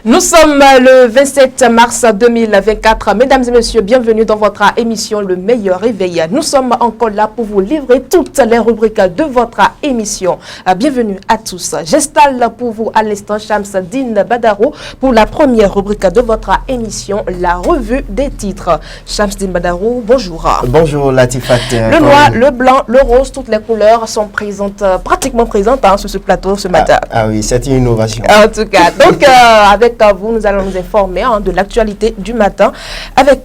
Nous sommes le 27 mars 2024. Mesdames et messieurs, bienvenue dans votre émission Le Meilleur Réveil. Nous sommes encore là pour vous livrer toutes les rubriques de votre émission. Bienvenue à tous. J'installe pour vous à l'instant Shamsuddin Badarou pour la première rubrique de votre émission, la revue des titres. Shamsuddin Badarou, bonjour. Bonjour Latifat. Le noir, le blanc, le rose, toutes les couleurs sont présentes, pratiquement présentes sur ce plateau ce matin. Ah oui, c'est une innovation. En tout cas, donc avec vous, nous allons nous informer de l'actualité du matin avec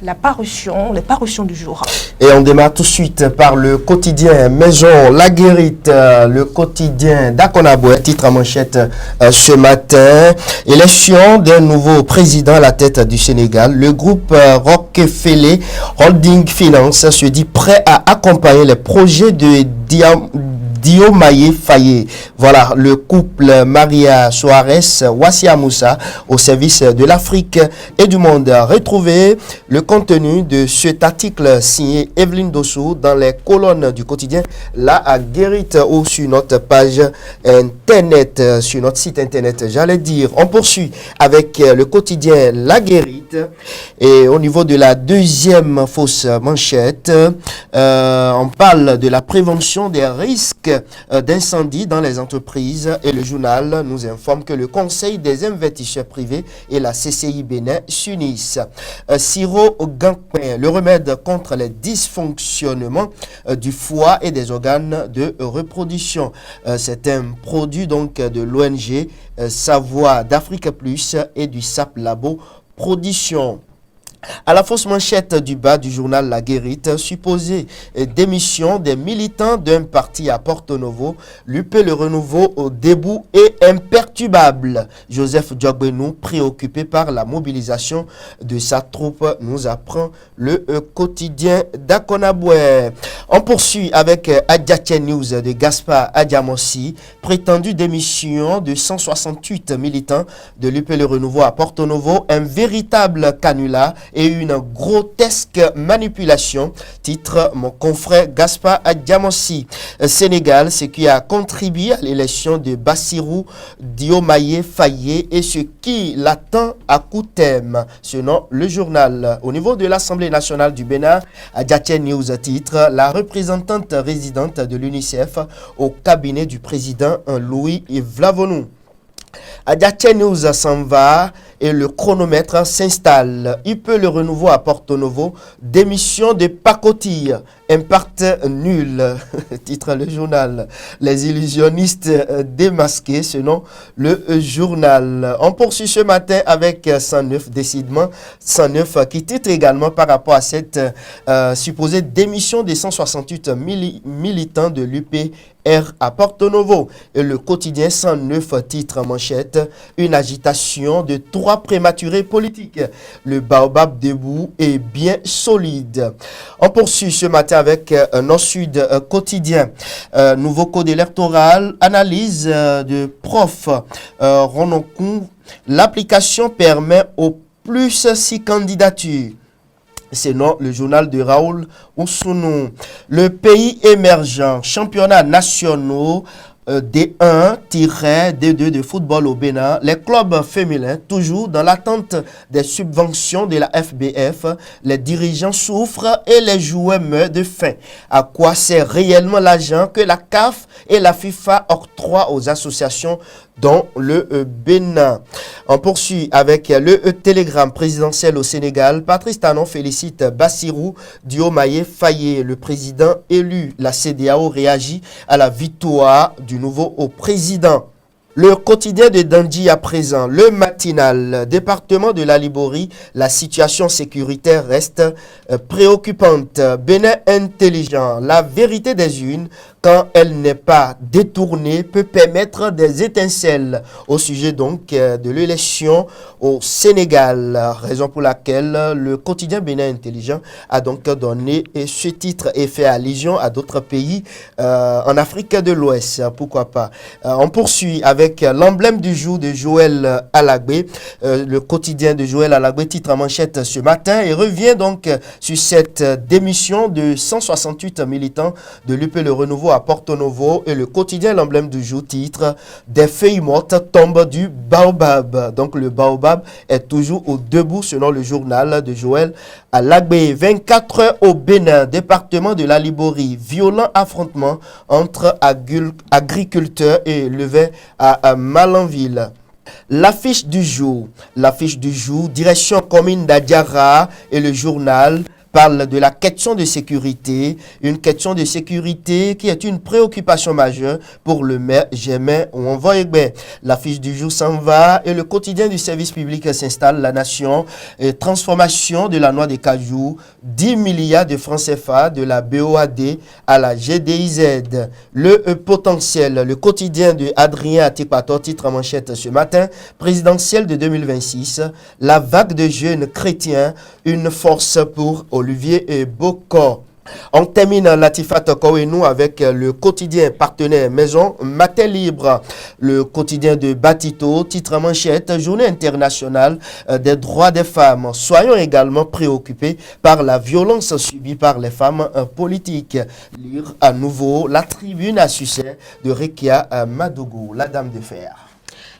les parutions du jour. Et on démarre tout de suite par le quotidien Maison La Guérite, le quotidien d'Akonaboué, titre à manchette ce matin. Élection d'un nouveau président à la tête du Sénégal. Le groupe Rockefeller Holding Finance se dit prêt à accompagner les projets de Diomaye Faye. Voilà, le couple Maria Soares, Wassia Moussa au service de l'Afrique et du monde. Retrouvez le contenu de cet article signé Evelyne Dossou dans les colonnes du quotidien La Guérite ou sur notre page internet, sur notre site internet. J'allais dire, on poursuit avec le quotidien La Guérite et au niveau de la deuxième fausse manchette, on parle de la prévention des risques d'incendie dans les entreprises et le journal nous informe que le Conseil des investisseurs privés et la CCI Bénin s'unissent. Sirop Ganquin, le remède contre les dysfonctionnements du foie et des organes de reproduction. C'est un produit donc de l'ONG Savoie d'Afrique Plus et du SAP Labo Production. À la fausse manchette du bas du journal La Guérite, supposée démission des militants d'un parti à Porto Novo, l'UP Le Renouveau au debout et imperturbable. Joseph Diogbenou, préoccupé par la mobilisation de sa troupe, nous apprend le quotidien d'Akonaboué. On poursuit avec Adjatia News de Gaspard Adjamossi, prétendue démission de 168 militants de l'UP Le Renouveau à Porto Novo, un véritable canular et une grotesque manipulation, titre mon confrère Gaspard Adjamossi. Sénégal, ce qui a contribué à l'élection de Bassirou Diomaye Faye et ce qui l'attend à court terme, selon le journal. Au niveau de l'Assemblée nationale du Bénin, Adjatia News titre la représentante résidente de l'UNICEF au cabinet du président Louis Vlavonou. Adjatia News s'en va et le chronomètre s'installe. Il peut le renouveau à Porto Novo. Démission de pacotille. Impact nul. Titre le journal. Les illusionnistes démasqués selon le journal. On poursuit ce matin avec 109 décidément. 109 qui titre également par rapport à cette supposée démission des 168 militants de l'UPR à Porto Novo. Et le quotidien 109 titre manchette. Une agitation de 3 prématurés politiques. Le baobab debout est bien solide. On poursuit ce matin avec Nord-Sud quotidien. Nouveau code électoral, analyse de prof Ronokou. L'application permet au plus 6 candidatures. C'est non, le journal de Raoul Oussounou. Le pays émergent, championnat nationaux. D1, D2 de football au Bénin, les clubs féminins, toujours dans l'attente des subventions de la FBF, les dirigeants souffrent et les joueurs meurent de faim. À quoi sert réellement l'argent que la CAF et la FIFA octroient aux associations dont le Bénin? On poursuit avec le télégramme présidentiel au Sénégal. Patrice Talon félicite Bassirou Diomaye Faye, le président élu. La CEDEAO réagit à la victoire du nouveau président. Le quotidien de Dundee à présent, le matinal, département de la Liborie, la situation sécuritaire reste préoccupante. Bénin intelligent, la vérité des unes, quand elle n'est pas détournée, peut permettre des étincelles au sujet donc de l'élection au Sénégal. Raison pour laquelle le quotidien Bénin intelligent a donc donné ce titre et fait allusion à d'autres pays en Afrique de l'Ouest. Pourquoi pas. On poursuit avec l'emblème du jour de Joël Alagbé, le quotidien de Joël Alagbé, titre en manchette ce matin, et revient donc sur cette démission de 168 militants de l'UP Le Renouveau Info à Porto Novo et le quotidien L'Emblème du jour titre « Des feuilles mortes tombent du baobab ». Donc le baobab est toujours au debout selon le journal de Joël Alagbé. 24 heures au Bénin, département de la Liborie. Violent affrontement entre agriculteurs et éleveurs à Malanville. L'affiche du jour, direction commune d'Adiara et le journal parle de la question de sécurité, une question de sécurité qui est une préoccupation majeure pour le maire Germain Onvoyegbe. L'affiche du jour s'en va et le quotidien du service public s'installe. La nation, transformation de la noix de cajou, 10 milliards de francs CFA de la BOAD à la GDIZ. Le potentiel, le quotidien de Adrien Atikpator, titre en manchette ce matin, présidentielle de 2026, la vague de jeunes chrétiens, une force pour Olivier et Bocor. On termine Latifat Kouenou avec le quotidien partenaire Maison Matin Libre, le quotidien de Batito, titre manchette, journée internationale des droits des femmes. Soyons également préoccupés par la violence subie par les femmes politiques. Lire à nouveau la tribune à succès de Rekia Madougou, la dame de fer.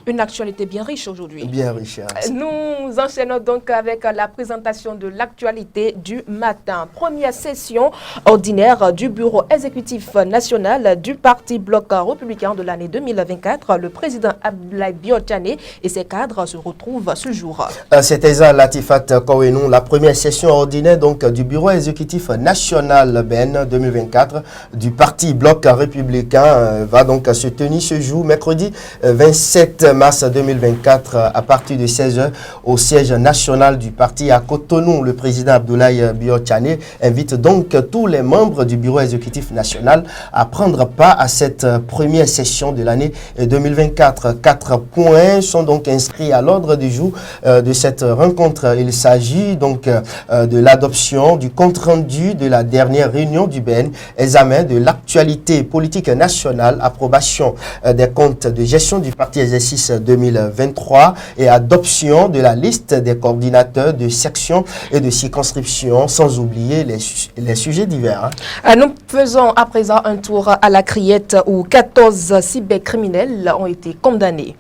Une actualité bien riche aujourd'hui. Bien riche. Nous enchaînons donc avec la présentation de l'actualité du matin. Première session ordinaire du bureau exécutif national du Parti Bloc républicain de l'année 2024. Le président Abdoulaye Biotane et ses cadres se retrouvent ce jour. C'était ça, Latifat Kouenou, la première session ordinaire donc du bureau exécutif national BN 2024 du Parti Bloc républicain va donc se tenir ce jour, mercredi 27 mars 2024 à partir de 16h au siège national du parti à Cotonou. Le président Abdoulaye Biotane invite donc tous les membres du bureau exécutif national à prendre part à cette première session de l'année 2024. 4 points sont donc inscrits à l'ordre du jour de cette rencontre. Il s'agit donc de l'adoption du compte rendu de la dernière réunion du BN, examen de l'actualité politique nationale, approbation des comptes de gestion du parti exercice 2023 et adoption de la liste des coordinateurs de sections et de circonscriptions, sans oublier les sujets divers. Nous faisons à présent un tour à la Criette où 14 cybercriminels ont été condamnés.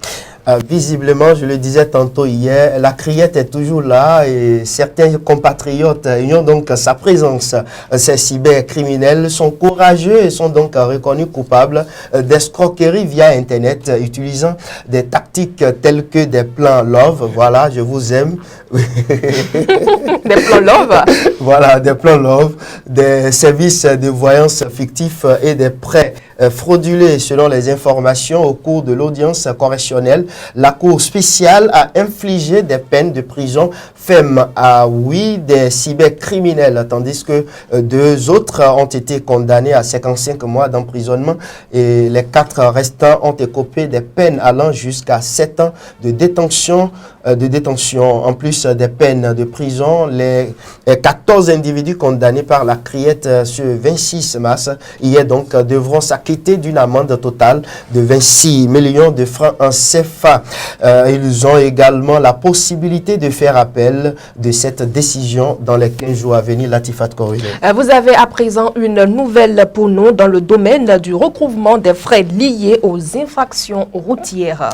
Visiblement, je le disais tantôt hier, la criette est toujours là et certains compatriotes ayant donc sa présence. Ces cybercriminels sont courageux et sont donc reconnus coupables d'escroquerie via Internet, utilisant des tactiques telles que des plans love. Voilà, je vous aime. Des plans love. Voilà, des plans love, des services de voyance fictifs et des prêts fraudulés. Selon les informations au cours de l'audience correctionnelle, la Cour spéciale a infligé des peines de prison ferme à 8 des cybercriminels, tandis que 2 autres ont été condamnés à 55 mois d'emprisonnement et les 4 restants ont écopé des peines allant jusqu'à 7 ans de détention. En plus des peines de prison, les 14 individus condamnés par la Criette ce 26 mars hier donc devront s'acquitter d'une amende totale de 26 millions de francs en CFA. Ils ont également la possibilité de faire appel de cette décision dans les 15 jours à venir. Latifat Kouenou. Vous avez à présent une nouvelle pour nous dans le domaine du recouvrement des frais liés aux infractions routières.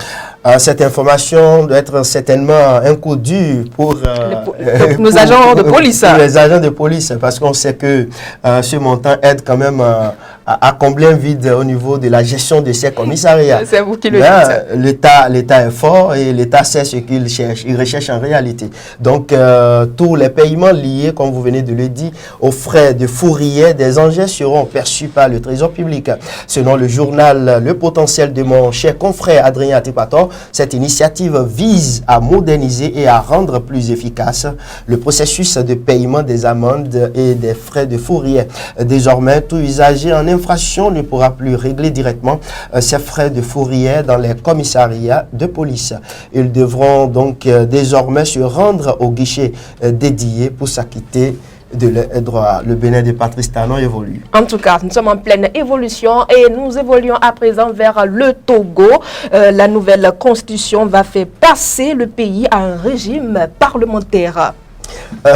Cette information doit être certainement un coup dur pour nos agents de police. Pour les agents de police, parce qu'on sait que ce montant aide quand même à combler un vide au niveau de la gestion de ces commissariats. C'est vous qui le dites. L'État est fort et l'État sait ce qu'il cherche. Il recherche en réalité. Donc, tous les paiements liés, comme vous venez de le dire, aux frais de fourrière des engins seront perçus par le Trésor public. Selon le journal Le Potentiel de mon cher confrère Adrien Atikpator, cette initiative vise à moderniser et à rendre plus efficace le processus de paiement des amendes et des frais de fourrière. Désormais, tout usager en infraction ne pourra plus régler directement ses frais de fourrière dans les commissariats de police. Ils devront donc désormais se rendre au guichet dédié pour s'acquitter de leurs droits. Le Bénin de Patrice Talon évolue. En tout cas, nous sommes en pleine évolution et nous évoluons à présent vers le Togo. La nouvelle constitution va faire passer le pays à un régime parlementaire.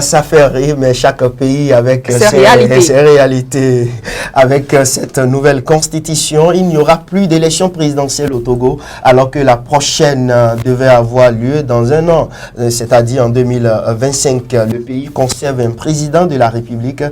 Ça fait rire, mais chaque pays avec ses réalités. Avec cette nouvelle constitution, il n'y aura plus d'élection présidentielle au Togo, alors que la prochaine devait avoir lieu dans un an, c'est-à-dire en 2025. Le pays conserve un président de la République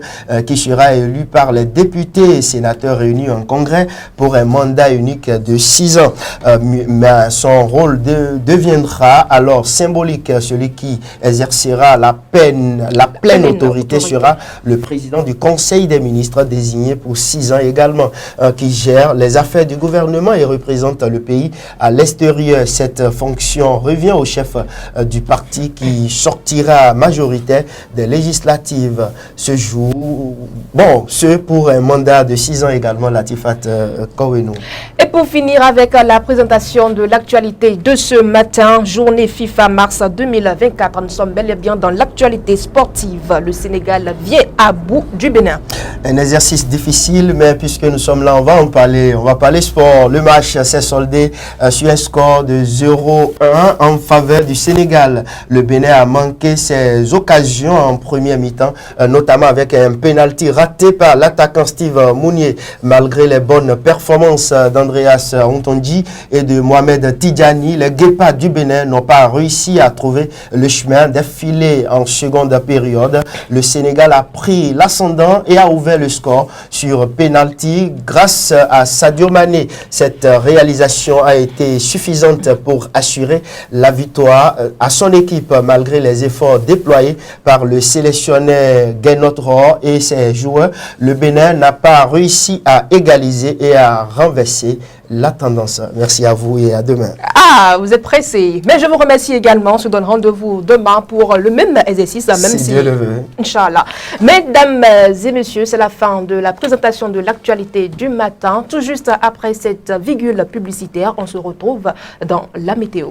qui sera élu par les députés et sénateurs réunis en congrès pour un mandat unique de 6 ans. Mais son rôle deviendra alors symbolique. Celui qui exercera la pleine autorité sera le président du Conseil des ministres désigné pour 6 ans également, qui gère les affaires du gouvernement et représente le pays à l'extérieur. Cette fonction revient au chef du parti qui sortira majoritaire des législatives ce jour. Bon, ce pour un mandat de 6 ans également, Latifat Koweno. Et pour finir avec la présentation de l'actualité de ce matin, journée FIFA mars 2024, nous sommes bel et bien dans l'actualité sportive. Le Sénégal vient à bout du Bénin. Un exercice difficile, mais puisque nous sommes là, on va parler sport. Le match s'est soldé sur un score de 0-1 en faveur du Sénégal. Le Bénin a manqué ses occasions en première mi-temps, notamment avec un pénalty raté par l'attaquant Steve Mounier. Malgré les bonnes performances d'Andreas Ontonji et de Mohamed Tidjani, les Guépards du Bénin n'ont pas réussi à trouver le chemin des filets en seconde période. Le Sénégal a pris l'ascendant et a ouvert le score sur penalty grâce à Sadio Mané. Cette réalisation a été suffisante pour assurer la victoire à son équipe malgré les efforts déployés par le sélectionneur Guénot et ses joueurs. Le Bénin n'a pas réussi à égaliser et à renverser la tendance. Merci à vous et à demain. Ah, vous êtes pressés. Mais je vous remercie également. On se donne rendez-vous demain pour le même exercice. Même si Dieu le veut. Inch'Allah. Mesdames et messieurs, c'est la fin de la présentation de l'actualité du matin. Tout juste après cette virgule publicitaire, on se retrouve dans la météo.